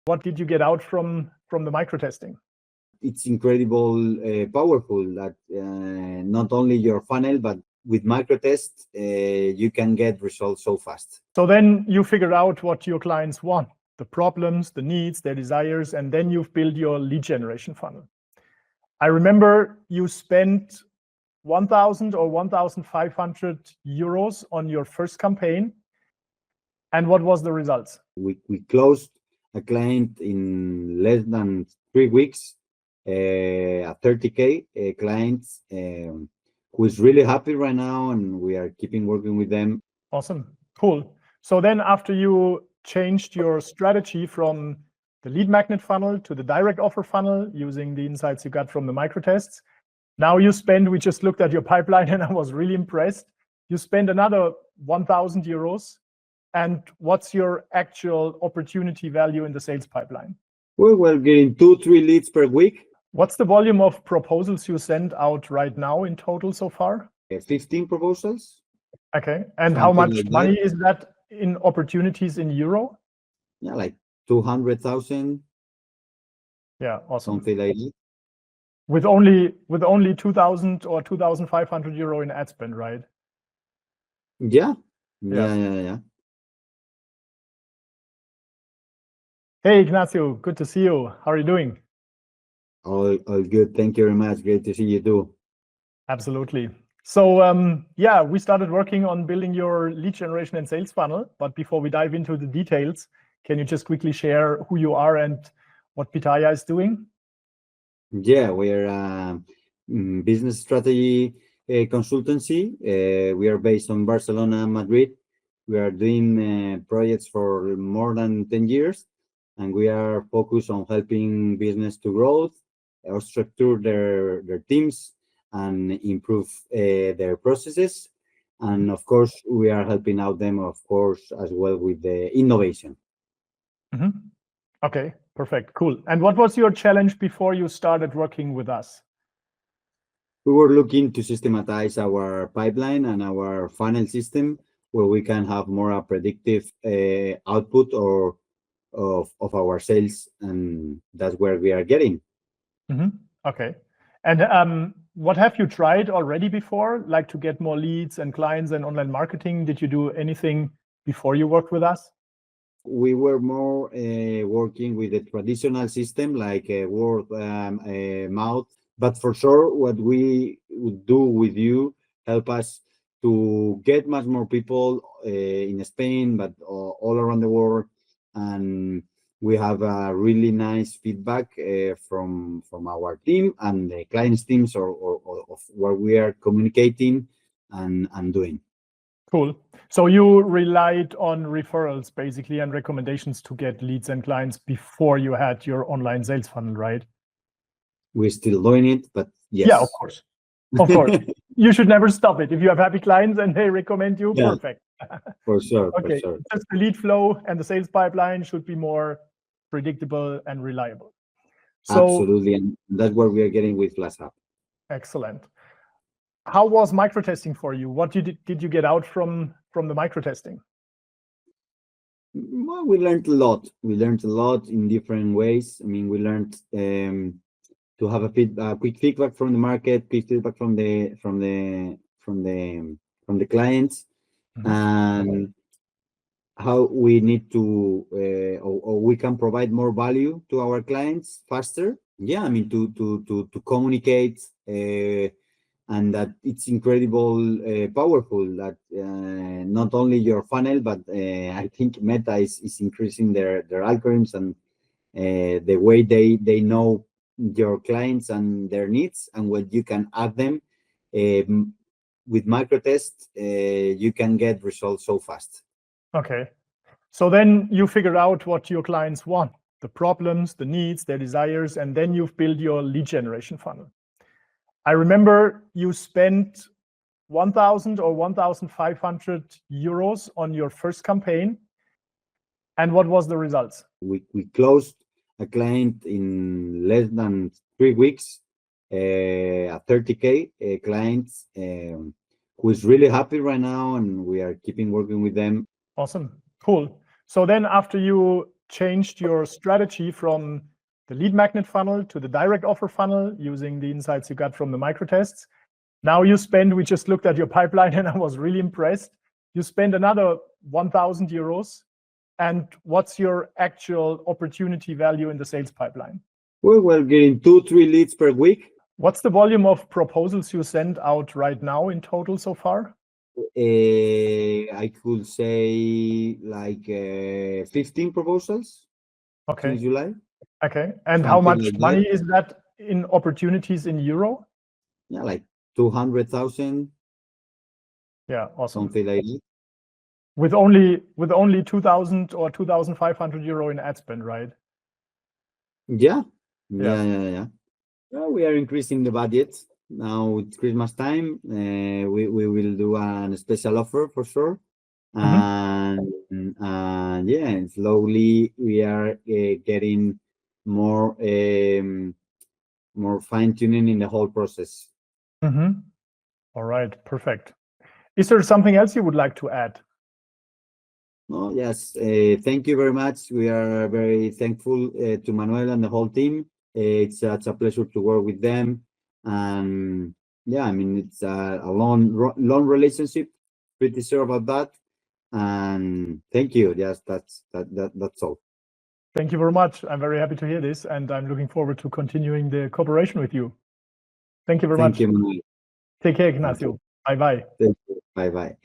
What did you get out from the microtesting? It's incredible, powerful that not only your funnel, but with microtest, you can get results so fast. So then you figured out what your clients want, the problems, the needs, their desires, and then you've built your lead generation funnel. I remember you spent 1,000 or 1,500 euros on your first campaign. And what was the results? We closed a client in less than 3 weeks, a 30K client who is really happy right now, and we are keeping working with them. Awesome, cool. So then after you changed your strategy from the lead magnet funnel to the direct offer funnel using the insights you got from the microtests, now we just looked at your pipeline and I was really impressed. You spend another 1,000 euros. And what's your actual opportunity value in the sales pipeline? Well, we're getting 2-3 leads per week. What's the volume of proposals you send out right now in total so far? 15 proposals. Okay. And how much money is that in opportunities in euro? Yeah, like 200,000. Yeah, awesome. Something like that. With only 2,000 or 2,500 euro in ad spend, right? Yeah. Yeah. Hey, Ignacio, good to see you. How are you doing? All good. Thank you very much. Great to see you too. Absolutely. So yeah, we started working on building your lead generation and sales funnel. But before we dive into the details, can you just quickly share who you are and what Pitaya is doing? Yeah, we're a business strategy consultancy. We are based on Barcelona and Madrid. We are doing projects for more than 10 years, and we are focused on helping business to grow, or structure their teams, and improve their processes. And of course, we are helping out them, of course, as well with the innovation. Mm-hmm. Okay, perfect, cool. And what was your challenge before you started working with us? We were looking to systematize our pipeline and our funnel system, where we can have more predictive output of our sales, and that's where we are getting. Mm-hmm. Okay. And what have you tried already before, like to get more leads and clients and online marketing? Did you do anything before you worked with us? We were more working with the traditional system, like word mouth. But for sure, what we would do with you help us to get much more people in Spain, but all around the world. And we have a really nice feedback from our team and the clients' teams, or of what we are communicating and doing. Cool. So you relied on referrals basically and recommendations to get leads and clients before you had your online sales funnel, right? We're still doing it, but yes. Yeah, of course. Of course. You should never stop it. If you have happy clients and they recommend you, yeah. Perfect. For sure. Okay. For sure. Just the lead flow and the sales pipeline should be more predictable and reliable. So, absolutely. And that's what we are getting with FlashHub. Excellent. How was microtesting for you? What did you get out from the microtesting? Well, we learned a lot. We learned a lot in different ways. I mean, we learned to have a quick feedback from the market, quick feedback from the clients, mm-hmm. and how we need to or we can provide more value to our clients faster. Yeah, I mean to communicate. And that it's incredible, powerful that not only your funnel, but I think Meta is increasing their algorithms and the way they know your clients and their needs, and what you can add them. With microtest, you can get results so fast. Okay. So then you figure out what your clients want, the problems, the needs, their desires, and then you've built your lead generation funnel. I remember you spent 1,000 or 1,500 euros on your first campaign. And what was the results? We closed a client in less than 3 weeks, a 30K client who is really happy right now, and we are keeping working with them. Awesome, cool. So then after you changed your strategy from the lead magnet funnel to the direct offer funnel using the insights you got from the microtests. Now you spend, we just looked at your pipeline and I was really impressed. You spend another 1,000 euros. And what's your actual opportunity value in the sales pipeline? Well, we're getting 2-3 leads per week. What's the volume of proposals you send out right now in total so far? I could say like 15 proposals. Okay. Since July. Okay. And Something how much like money is that in opportunities in euro? Yeah, like 200,000. Yeah, awesome. Something like that. With only 2,000 or 2,500 euro in ad spend, right? Yeah. Yeah, we are increasing the budget. Now it's Christmas time. We will do a special offer for sure. And yeah, slowly we are getting more more fine-tuning in the whole process. All right, perfect. Is there something else you would like to add? No, yes, thank you very much. We are very thankful to Manuel and the whole team. It's a pleasure to work with them. And yeah, I mean, it's a long relationship. Pretty sure about that. And thank you. Yes, that's all. Thank you very much. I'm very happy to hear this, and I'm looking forward to continuing the cooperation with you. Thank you very much. Thank you, Manuel. Take care, Ignacio. Bye-bye. Thank you. Bye-bye.